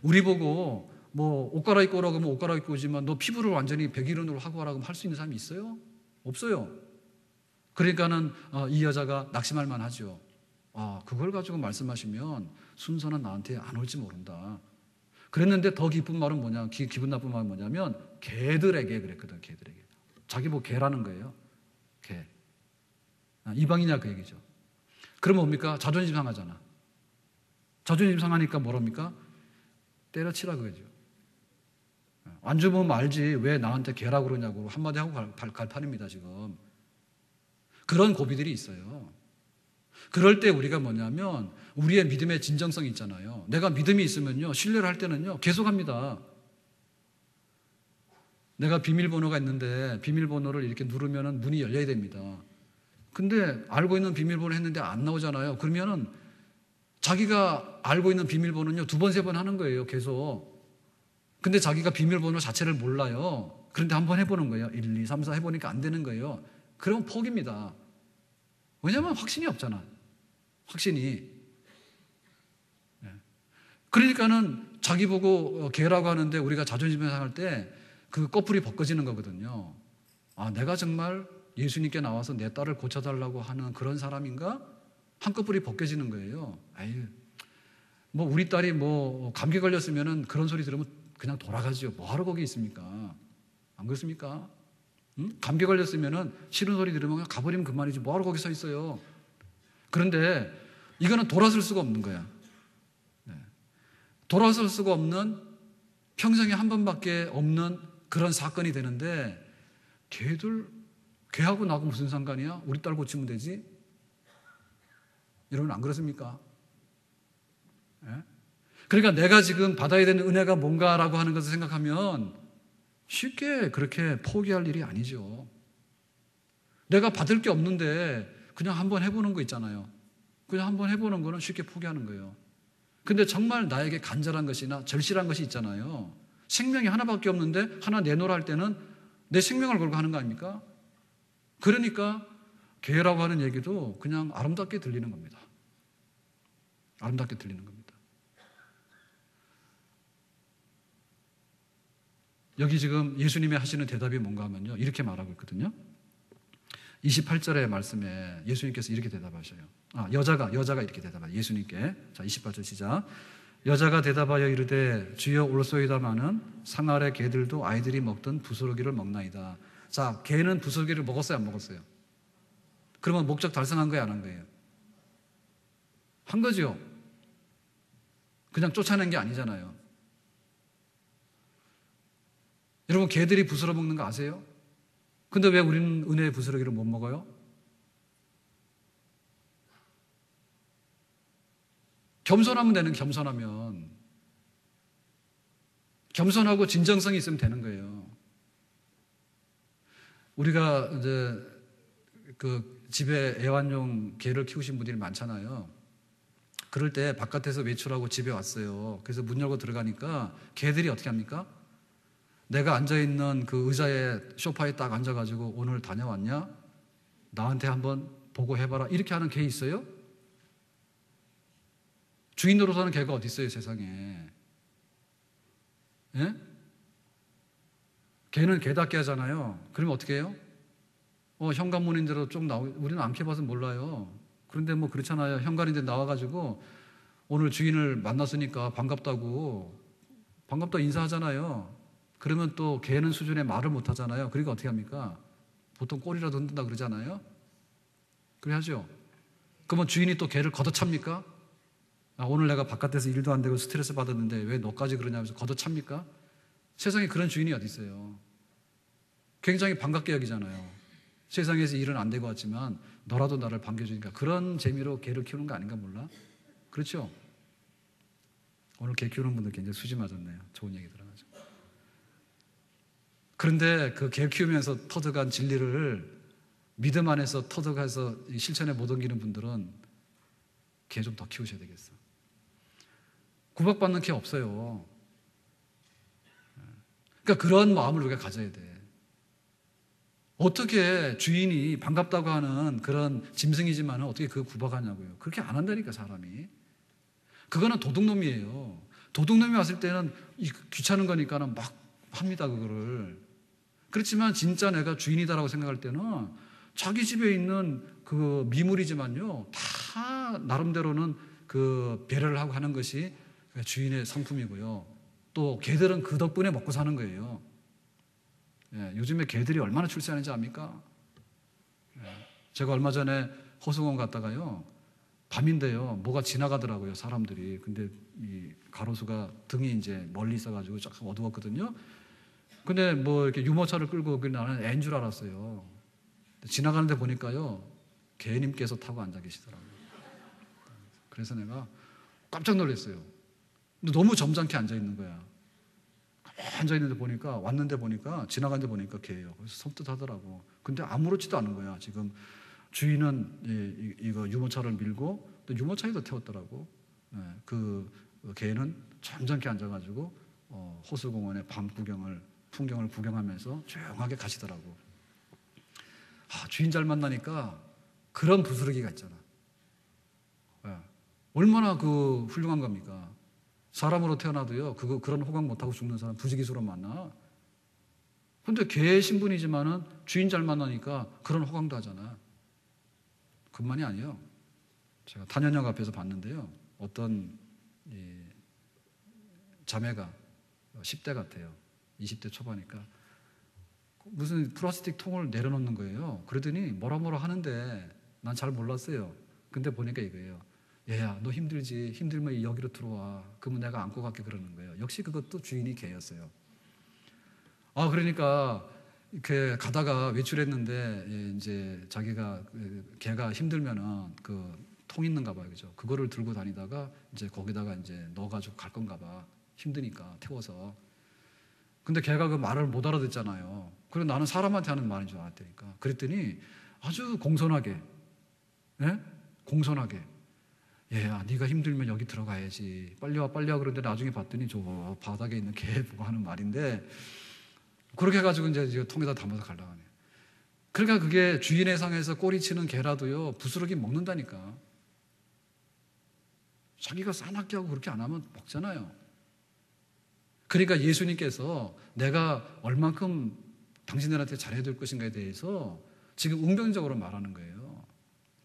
Speaker 1: 우리 보고 뭐 옷 갈아입고 오라고 하면 옷 갈아입고 오지만 너 피부를 완전히 백일원으로 하고 오라고 하면 할 수 있는 사람이 있어요? 없어요. 그러니까는 이 여자가 낙심할 만하죠. 그걸 가지고 말씀하시면 순서는 나한테 안 올지 모른다. 그랬는데 더 기쁜 말은 뭐냐, 기분 나쁜 말은 뭐냐면 개들에게 그랬거든. 개들에게. 자기 뭐 개라는 거예요. 개. 이방이냐 그 얘기죠. 그러면 뭡니까? 자존심 상하잖아. 자존심 상하니까 뭐랍니까? 때려치라 그거죠. 안 주면 알지 왜 나한테 개라고 그러냐고 한마디 하고 갈 판입니다 지금. 그런 고비들이 있어요. 그럴 때 우리가 뭐냐면 우리의 믿음의 진정성이 있잖아요. 내가 믿음이 있으면요, 신뢰를 할 때는요 계속합니다. 내가 비밀번호가 있는데 비밀번호를 이렇게 누르면 문이 열려야 됩니다. 근데 알고 있는 비밀번호 했는데 안 나오잖아요. 그러면은 자기가 알고 있는 비밀번호는요 2번, 3번 하는 거예요, 계속. 근데 자기가 비밀번호 자체를 몰라요. 그런데 한번 해보는 거예요. 1, 2, 3, 4 해보니까 안 되는 거예요. 그러면 포기입니다. 왜냐하면 확신이 없잖아. 확신이. 그러니까는 자기 보고 개라고 하는데 우리가 자존심이 상할 때 그 꺼풀이 벗겨지는 거거든요. 내가 정말 예수님께 나와서 내 딸을 고쳐달라고 하는 그런 사람인가? 한꺼풀이 벗겨지는 거예요. 뭐 우리 딸이 뭐 감기 걸렸으면은 그런 소리 들으면 그냥 돌아가지요. 뭐하러 거기 있습니까? 안 그렇습니까? 응? 감기 걸렸으면은 싫은 소리 들으면 그냥 가버리면 그만이지. 뭐하러 거기 서 있어요? 그런데 이거는 돌아설 수가 없는 거야. 돌아설 수가 없는, 평생에 한 번밖에 없는 그런 사건이 되는데, 걔하고 나하고 무슨 상관이야? 우리 딸 고치면 되지? 여러분 안 그렇습니까? 그러니까 내가 지금 받아야 되는 은혜가 뭔가라고 하는 것을 생각하면 쉽게 그렇게 포기할 일이 아니죠. 내가 받을 게 없는데 그냥 한번 해보는 거 있잖아요. 그냥 한번 해보는 거는 쉽게 포기하는 거예요. 근데 정말 나에게 간절한 것이나 절실한 것이 있잖아요. 생명이 하나밖에 없는데 하나 내놓으라 할 때는 내 생명을 걸고 하는 거 아닙니까? 그러니까 개라고 하는 얘기도 그냥 아름답게 들리는 겁니다. 아름답게 들리는 겁니다. 여기 지금 예수님이 하시는 대답이 뭔가 하면요, 이렇게 말하고 있거든요. 28절의 말씀에 예수님께서 이렇게 대답하셔요. 여자가 이렇게 대답해요. 예수님께. 자, 28절 시작. 여자가 대답하여 이르되 주여 올소이다마는 상 아래 개들도 아이들이 먹던 부스러기를 먹나이다. 자, 개는 부스러기를 먹었어요, 안 먹었어요? 그러면 목적 달성한 거예요, 안 한 거예요? 한 거죠. 그냥 쫓아낸 게 아니잖아요. 여러분, 개들이 부스러 먹는 거 아세요? 근데 왜 우리는 은혜의 부스러기를 못 먹어요? 겸손하면 되는, 겸손하고 진정성이 있으면 되는 거예요. 우리가 이제 집에 애완용 개를 키우신 분들이 많잖아요. 그럴 때 바깥에서 외출하고 집에 왔어요. 그래서 문 열고 들어가니까 개들이 어떻게 합니까? 내가 앉아있는 그 의자에, 소파에 딱 앉아가지고 오늘 다녀왔냐? 나한테 한번 보고해봐라. 이렇게 하는 개 있어요? 주인 노릇하는 개가 어디 있어요, 세상에? 예? 개는 개답게 하잖아요. 그러면 어떻게 해요? 현관문인대로 쭉 우리는 안 캐봐서 몰라요. 그런데 뭐 그렇잖아요. 현관인데 나와가지고 오늘 주인을 만났으니까 반갑다고 인사하잖아요. 그러면 또 개는 수준의 말을 못 하잖아요. 그러니까 어떻게 합니까? 보통 꼬리라도 흔든다 그러잖아요. 그래 하죠. 그러면 주인이 또 개를 걷어찹니까? 오늘 내가 바깥에서 일도 안 되고 스트레스 받았는데 왜 너까지 그러냐면서 걷어찹니까? 세상에 그런 주인이 어디 있어요? 굉장히 반갑게 여기잖아요. 세상에서 일은 안 되고 왔지만 너라도 나를 반겨주니까 그런 재미로 개를 키우는 거 아닌가 몰라? 그렇죠? 오늘 개 키우는 분들 굉장히 수지 맞았네요. 좋은 얘기 들어가지고. 그런데 그 개 키우면서 터득한 진리를 믿음 안에서 터득해서 실천에 못 옮기는 분들은 개 좀 더 키우셔야 되겠어. 구박받는 개 없어요. 그러니까 그런 마음을 우리가 가져야 돼. 어떻게 주인이 반갑다고 하는 그런 짐승이지만 어떻게 그거 구박하냐고요. 그렇게 안 한다니까 사람이. 그거는 도둑놈이에요. 도둑놈이 왔을 때는 귀찮은 거니까는 막 합니다 그거를. 그렇지만 진짜 내가 주인이다라고 생각할 때는 자기 집에 있는 그 미물이지만요 다 나름대로는 그 배려를 하고 하는 것이 주인의 성품이고요. 또 개들은 그 덕분에 먹고 사는 거예요. 요즘에 개들이 얼마나 출세하는지 압니까? 제가 얼마 전에 호수공원 갔다가요 밤인데요 뭐가 지나가더라고요 사람들이. 근데 이 가로수가 등이 이제 멀리 있어가지고 쫙 어두웠거든요. 근데 뭐 이렇게 유모차를 끌고 나는 애인 줄 알았어요. 지나가는데 보니까요 개님께서 타고 앉아 계시더라고요. 그래서 내가 깜짝 놀랐어요. 근데 너무 점잖게 앉아 있는 거야. 앉아 있는데 보니까 왔는데 보니까 지나가는데 보니까 개예요. 그래서 섬뜩하더라고. 근데 아무렇지도 않은 거야. 지금 주인은 이거 유모차를 밀고 또 유모차에도 태웠더라고. 그 개는 점잖게 앉아가지고 호수공원의 밤 풍경을 구경하면서 조용하게 가시더라고. 주인 잘 만나니까 그런 부스러기가 있잖아. 얼마나 그 훌륭한 겁니까? 사람으로 태어나도요, 그런 호강 못하고 죽는 사람 부지기수로 만나. 근데 개 신분이지만은 주인 잘 만나니까 그런 호강도 하잖아. 그뿐만이 아니에요. 제가 탄현역 앞에서 봤는데요. 어떤 자매가 10대 같아요. 20대 초반이니까. 무슨 플라스틱 통을 내려놓는 거예요. 그러더니 뭐라 하는데 난 잘 몰랐어요. 근데 보니까 이거예요. 얘야, 너 힘들지? 힘들면 여기로 들어와. 그러면 내가 안고 갈게 그러는 거예요. 역시 그것도 주인이 개였어요. 그러니까 이렇게 가다가 외출했는데 이제 자기가 개가 힘들면은 그 통 있는가 봐요, 그죠? 그거를 들고 다니다가 이제 거기다가 이제 넣어가지고 갈 건가 봐. 힘드니까 태워서. 근데 걔가 그 말을 못 알아듣잖아요. 그리고 나는 사람한테 하는 말인 줄 알았다니까. 그랬더니 아주 공손하게, 공손하게. 얘야, 네가 힘들면 여기 들어가야지. 빨리 와. 그런데 나중에 봤더니 저 바닥에 있는 개 보고 하는 말인데 그렇게 해가지고 이제 통에다 담아서 가려고 하네요. 그러니까 그게 주인의 상에서 꼬리치는 개라도요 부스러기 먹는다니까. 자기가 싸납게 하고 그렇게 안 하면 먹잖아요. 그러니까 예수님께서 내가 얼만큼 당신들한테 잘해야 될 것인가에 대해서 지금 응변적으로 말하는 거예요.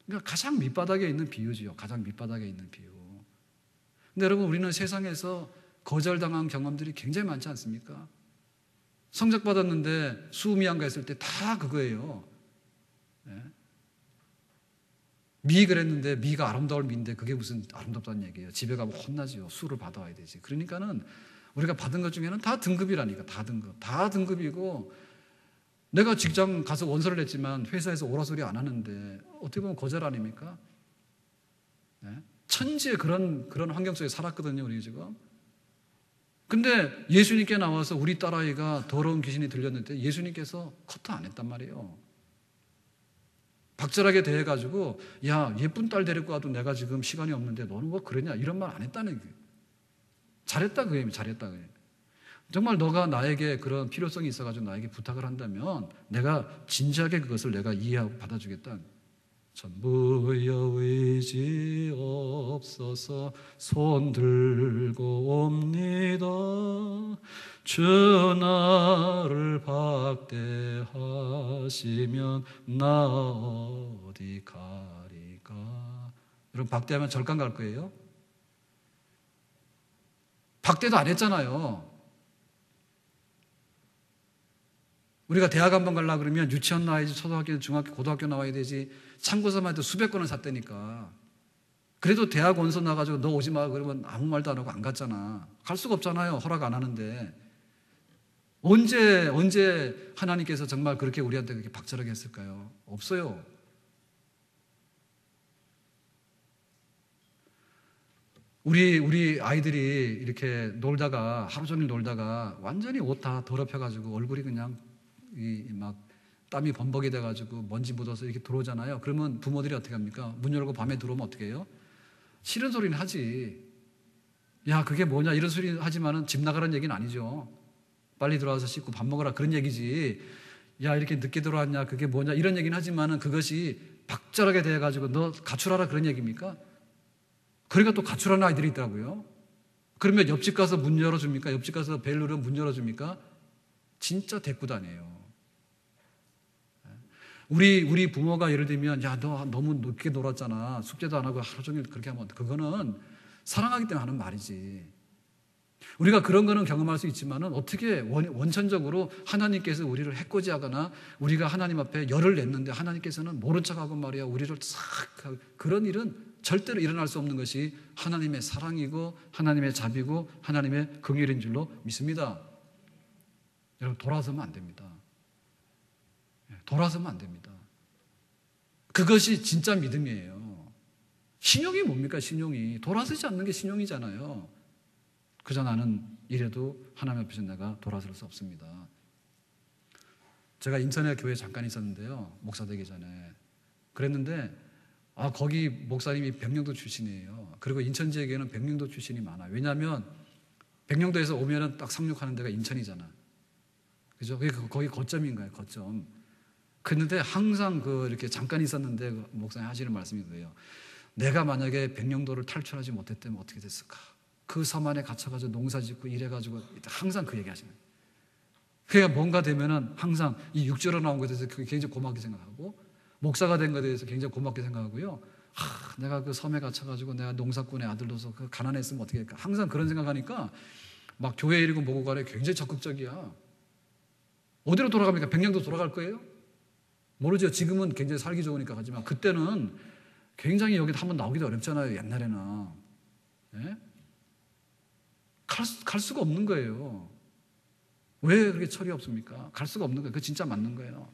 Speaker 1: 그러니까 가장 밑바닥에 있는 비유지요. 가장 밑바닥에 있는 비유. 근데 여러분 우리는 세상에서 거절당한 경험들이 굉장히 많지 않습니까? 성적 받았는데 수미양가 했을 때 다 그거예요. 미 그랬는데 미가 아름다울 미인데 그게 무슨 아름답다는 얘기예요. 집에 가면 혼나지요. 수를 받아와야 되지. 그러니까는 우리가 받은 것 중에는 다 등급이라니까. 다 등급이고 내가 직장 가서 원서를 냈지만 회사에서 오라 소리 안 하는데 어떻게 보면 거절 아닙니까? 천지의 그런 환경 속에 살았거든요, 우리 지금. 근데 예수님께 나와서 우리 딸아이가 더러운 귀신이 들렸는데 예수님께서 커트 안 했단 말이에요. 박절하게 대해가지고 야 예쁜 딸 데리고 와도 내가 지금 시간이 없는데 너는 뭐 그러냐 이런 말 안 했다는 거예요. 잘했다 그 얘기, 잘했다 그 얘기. 정말 너가 나에게 그런 필요성이 있어가지고 나에게 부탁을 한다면 내가 진지하게 그것을 내가 이해하고 받아주겠다. 전부여 의지 없어서 손 들고 옵니다. 주 나를 박대하시면 나 어디 가리까. 여러분 박대하면 절간 갈 거예요? 박대도 안 했잖아요. 우리가 대학 한번 가려고 그러면 유치원 나와야지, 초등학교, 중학교, 고등학교 나와야 되지. 참고서만 해도 수백 권을 샀다니까. 그래도 대학 원서 나가지고 너 오지 마 그러면 아무 말도 안 하고 안 갔잖아. 갈 수가 없잖아요. 허락 안 하는데. 언제 하나님께서 정말 그렇게 우리한테 그렇게 박절하게 했을까요? 없어요. 우리 아이들이 이렇게 놀다가 하루 종일 놀다가 완전히 옷 다 더럽혀가지고 얼굴이 그냥 막 땀이 범벅이 돼가지고 먼지 묻어서 이렇게 들어오잖아요. 그러면 부모들이 어떻게 합니까? 문 열고 밤에 들어오면 어떻게 해요? 싫은 소리는 하지. 야 그게 뭐냐 이런 소리 하지만은 집 나가라는 얘기는 아니죠. 빨리 들어와서 씻고 밥 먹으라 그런 얘기지. 야 이렇게 늦게 들어왔냐 그게 뭐냐 이런 얘기는 하지만은 그것이 박절하게 돼가지고 너 가출하라 그런 얘기입니까? 그러니까 또 가출하는 아이들이 있더라고요. 그러면 옆집 가서 문 열어줍니까? 옆집 가서 벨 누르면 문 열어줍니까? 진짜 대꾸다니에요. 우리 부모가 예를 들면 야 너 너무 늦게 놀았잖아. 숙제도 안 하고 하루 종일 그렇게 하면 그거는 사랑하기 때문에 하는 말이지. 우리가 그런 거는 경험할 수 있지만은 어떻게 원천적으로 하나님께서 우리를 해코지하거나 우리가 하나님 앞에 열을 냈는데 하나님께서는 모른 척하고 말이야 우리를 싹 그런 일은 절대로 일어날 수 없는 것이 하나님의 사랑이고 하나님의 자비고 하나님의 긍휼인 줄로 믿습니다. 여러분 돌아서면 안 됩니다. 돌아서면 안 됩니다. 그것이 진짜 믿음이에요. 신용이 뭡니까? 신용이 돌아서지 않는 게 신용이잖아요. 그저 나는 이래도 하나님 앞에서 내가 돌아설 수 없습니다. 제가 인천에 교회에 잠깐 있었는데요. 목사 되기 전에 그랬는데 거기 목사님이 백령도 출신이에요. 그리고 인천 지역에는 백령도 출신이 많아요. 왜냐하면 백령도에서 오면은 딱 상륙하는 데가 인천이잖아. 그죠? 거기 거점인 거예요. 거점. 그런데 항상 이렇게 잠깐 있었는데 목사님 하시는 말씀이 그래요. 내가 만약에 백령도를 탈출하지 못했다면 어떻게 됐을까? 그 섬 안에 갇혀가지고 농사 짓고 일해가지고 항상 그 얘기 하시는 거예요. 그러니까 뭔가 되면은 항상 이 육지로 나온 것에 대해서 굉장히 고맙게 생각하고 목사가 된 것에 대해서 굉장히 고맙게 생각하고요. 내가 그 섬에 갇혀가지고 내가 농사꾼의 아들로서 그 가난했으면 어떻게 할까? 항상 그런 생각하니까 막 교회 일이고 뭐고 간에 굉장히 적극적이야. 어디로 돌아갑니까? 백령도 돌아갈 거예요? 모르죠. 지금은 굉장히 살기 좋으니까 하지만 그때는 굉장히 여기 한번 나오기도 어렵잖아요. 옛날에는. 네? 갈 수가 없는 거예요. 왜 그렇게 철이 없습니까? 갈 수가 없는 거예요. 그거 진짜 맞는 거예요.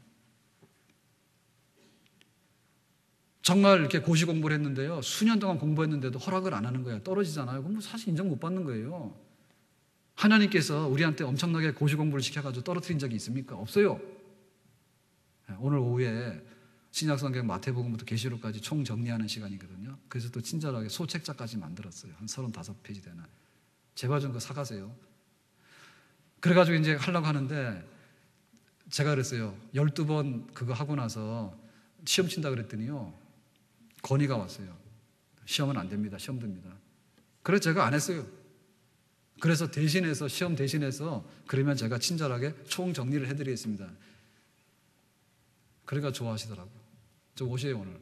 Speaker 1: 정말 이렇게 고시 공부를 했는데요. 수년 동안 공부했는데도 허락을 안 하는 거예요. 떨어지잖아요. 그럼 사실 인정 못 받는 거예요. 하나님께서 우리한테 엄청나게 고시 공부를 시켜가지고 떨어뜨린 적이 있습니까? 없어요. 오늘 오후에 신약성경 마태복음부터 계시록까지 총 정리하는 시간이거든요. 그래서 또 친절하게 소책자까지 만들었어요. 한 35페이지 되는. 제발 좀 그거 사가세요. 그래가지고 이제 하려고 하는데 제가 그랬어요. 12번 그거 하고 나서 시험 친다 그랬더니요. 건의가 왔어요. 시험은 안 됩니다. 시험 듭니다. 그래서 제가 안 했어요. 그래서 대신해서 시험 대신해서 그러면 제가 친절하게 총 정리를 해드리겠습니다. 그러니까 좋아하시더라고요. 저 오세요 오늘.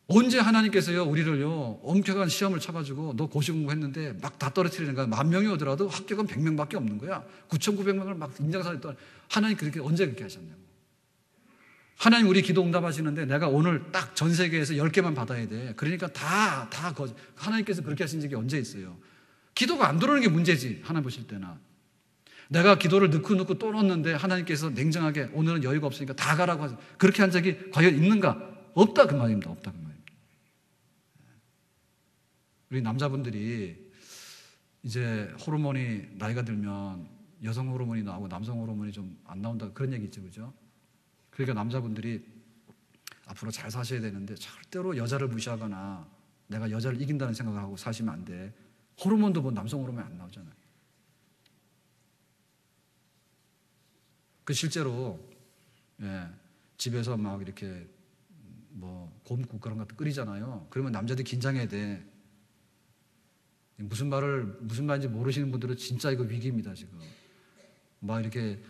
Speaker 1: 언제 하나님께서요 우리를요 엄격한 시험을 쳐가지고 너 고시 공부했는데 막 다 떨어뜨리는 거야. 10,000명이 오더라도 합격은 100명밖에 없는 거야. 9,900명을 막 인정사를 떨어. 하나님 그렇게 언제 그렇게 하셨냐고. 하나님 우리 기도 응답하시는데 내가 오늘 딱 전 세계에서 10개만 받아야 돼. 그러니까 다 하나님께서 그렇게 하신 적이 언제 있어요. 기도가 안 들어오는 게 문제지. 하나님 보실 때나. 내가 기도를 넣고 또 넣었는데 하나님께서 냉정하게 오늘은 여유가 없으니까 다 가라고 하죠. 그렇게 한 적이 과연 있는가? 없다 그 말입니다. 없다 그 말입니다. 우리 남자분들이 이제 호르몬이 나이가 들면 여성 호르몬이 나오고 남성 호르몬이 좀 안 나온다 그런 얘기 있죠. 그죠? 그러니까 남자분들이 앞으로 잘 사셔야 되는데 절대로 여자를 무시하거나 내가 여자를 이긴다는 생각을 하고 사시면 안 돼. 호르몬도 뭐 남성 호르몬이 안 나오잖아요. 그 실제로 집에서 막 이렇게 뭐 곰국 그런 것도 끓이잖아요. 그러면 남자들이 긴장해야 돼. 무슨 말인지 모르시는 분들은 진짜 이거 위기입니다, 지금. 막 이렇게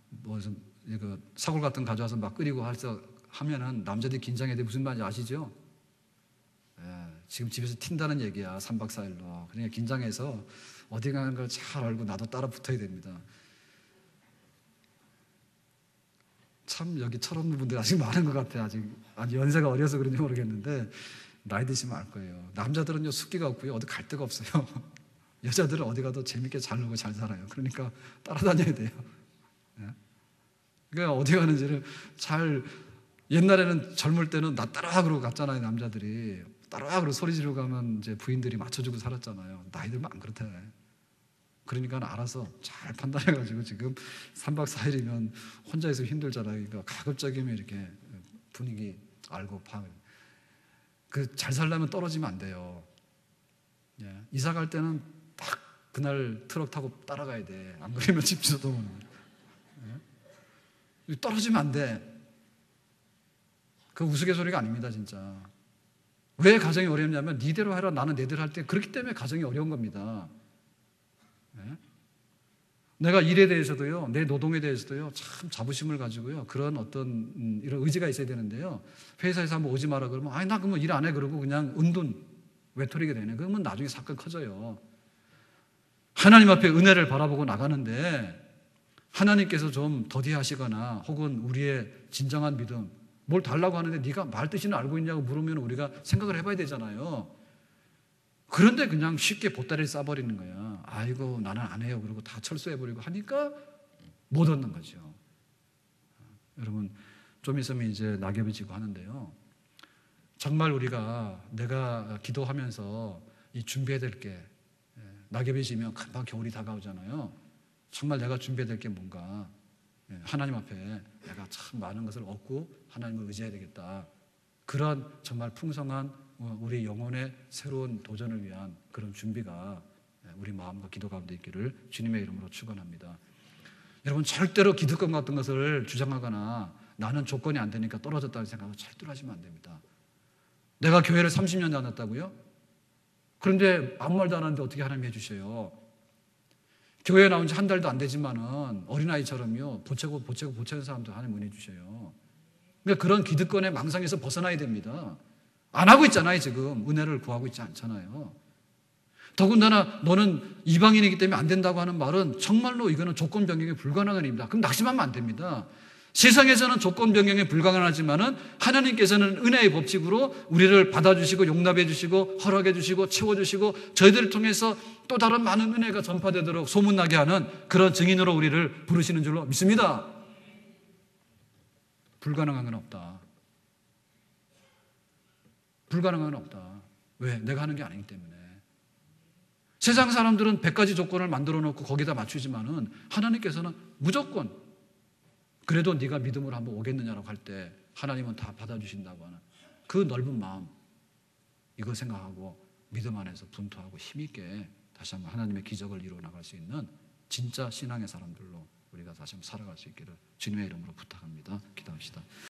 Speaker 1: 무슨 이거 사골 같은 거 가져와서 막 끓이고 하면은 남자들이 긴장해야 돼. 무슨 말인지 아시죠? 지금 집에서 튄다는 얘기야, 3박 4일로. 그러니까 긴장해서 어디 가는 걸 잘 알고 나도 따라 붙어야 됩니다. 참 여기 철없는 분들이 아직 많은 것 같아요. 아직 연세가 어려서 그런지 모르겠는데 나이 드시면 알 거예요. 남자들은요 숫기가 없고요 어디 갈 데가 없어요. 여자들은 어디 가도 재밌게 잘 놀고 잘 살아요. 그러니까 따라다녀야 돼요. 그러니까 어디 가는지를 잘, 옛날에는 젊을 때는 나 따라와 그러고 갔잖아요. 남자들이 따라와 그러고 소리 지르고 가면 이제 부인들이 맞춰주고 살았잖아요. 나이 들면 안 그렇대. 그러니까 알아서 잘 판단해가지고 지금 3박 4일이면 혼자 있으면 힘들잖아요. 그러니까 가급적이면 이렇게 분위기 알고 잘 살려면 떨어지면 안 돼요. 이사 갈 때는 딱 그날 트럭 타고 따라가야 돼. 안 그러면 집주소도 떨어지면 안 돼. 그 우스갯소리가 아닙니다, 진짜. 왜 가정이 어렵냐면 니대로 해라 나는 내대로 할 때 그렇기 때문에 가정이 어려운 겁니다. 내가 일에 대해서도요, 내 노동에 대해서도요, 참 자부심을 가지고요, 그런 어떤 이런 의지가 있어야 되는데요. 회사에서 한번 오지 마라 그러면 나 그러면 일 안 해 그러고 그냥 은둔 외톨이게 되네. 그러면 나중에 사건 커져요. 하나님 앞에 은혜를 바라보고 나가는데 하나님께서 좀 더디하시거나 혹은 우리의 진정한 믿음, 뭘 달라고 하는데 네가 말 뜻이는 알고 있냐고 물으면 우리가 생각을 해봐야 되잖아요. 그런데 그냥 쉽게 보따리를 싸버리는 거야. 아이고 나는 안 해요. 그러고 다 철수해버리고 하니까 못 얻는 거죠. 여러분 좀 있으면 이제 낙엽이 지고 하는데요. 정말 내가 기도하면서 이 준비해야 될 게, 낙엽이 지면 금방 겨울이 다가오잖아요. 정말 내가 준비해야 될 게 뭔가, 하나님 앞에 내가 참 많은 것을 얻고 하나님을 의지해야 되겠다. 그런 정말 풍성한 우리 영혼의 새로운 도전을 위한 그런 준비가 우리 마음과 기도 가운데 있기를 주님의 이름으로 축원합니다. 여러분 절대로 기득권 같은 것을 주장하거나 나는 조건이 안 되니까 떨어졌다는 생각을 절대로 하시면 안 됩니다. 내가 교회를 30년 다녔다고요? 그런데 아무 말도 안 하는데 어떻게 하나님이 해주셔요? 교회에 나온 지 한 달도 안 되지만은 어린아이처럼요 보채는 사람도 하나님 은혜 주셔요. 그러니까 그런 기득권의 망상에서 벗어나야 됩니다. 안 하고 있잖아요. 지금 은혜를 구하고 있지 않잖아요. 더군다나 너는 이방인이기 때문에 안 된다고 하는 말은 정말로 이거는 조건 변경이 불가능한 일입니다. 그럼 낙심하면 안 됩니다. 세상에서는 조건 변경이 불가능하지만은 하나님께서는 은혜의 법칙으로 우리를 받아주시고 용납해 주시고 허락해 주시고 채워주시고 저희들을 통해서 또 다른 많은 은혜가 전파되도록 소문나게 하는 그런 증인으로 우리를 부르시는 줄로 믿습니다. 불가능한 건 없다. 불가능한 건 없다. 왜? 내가 하는 게 아니기 때문에. 세상 사람들은 100가지 조건을 만들어 놓고 거기다 맞추지만은 하나님께서는 무조건 그래도 네가 믿음으로 한번 오겠느냐라고 할 때 하나님은 다 받아주신다고 하는 그 넓은 마음, 이거 생각하고 믿음 안에서 분투하고 힘있게 다시 한번 하나님의 기적을 이루어 나갈 수 있는 진짜 신앙의 사람들로 우리가 다시 한번 살아갈 수 있기를 주님의 이름으로 부탁합니다. 기도합시다.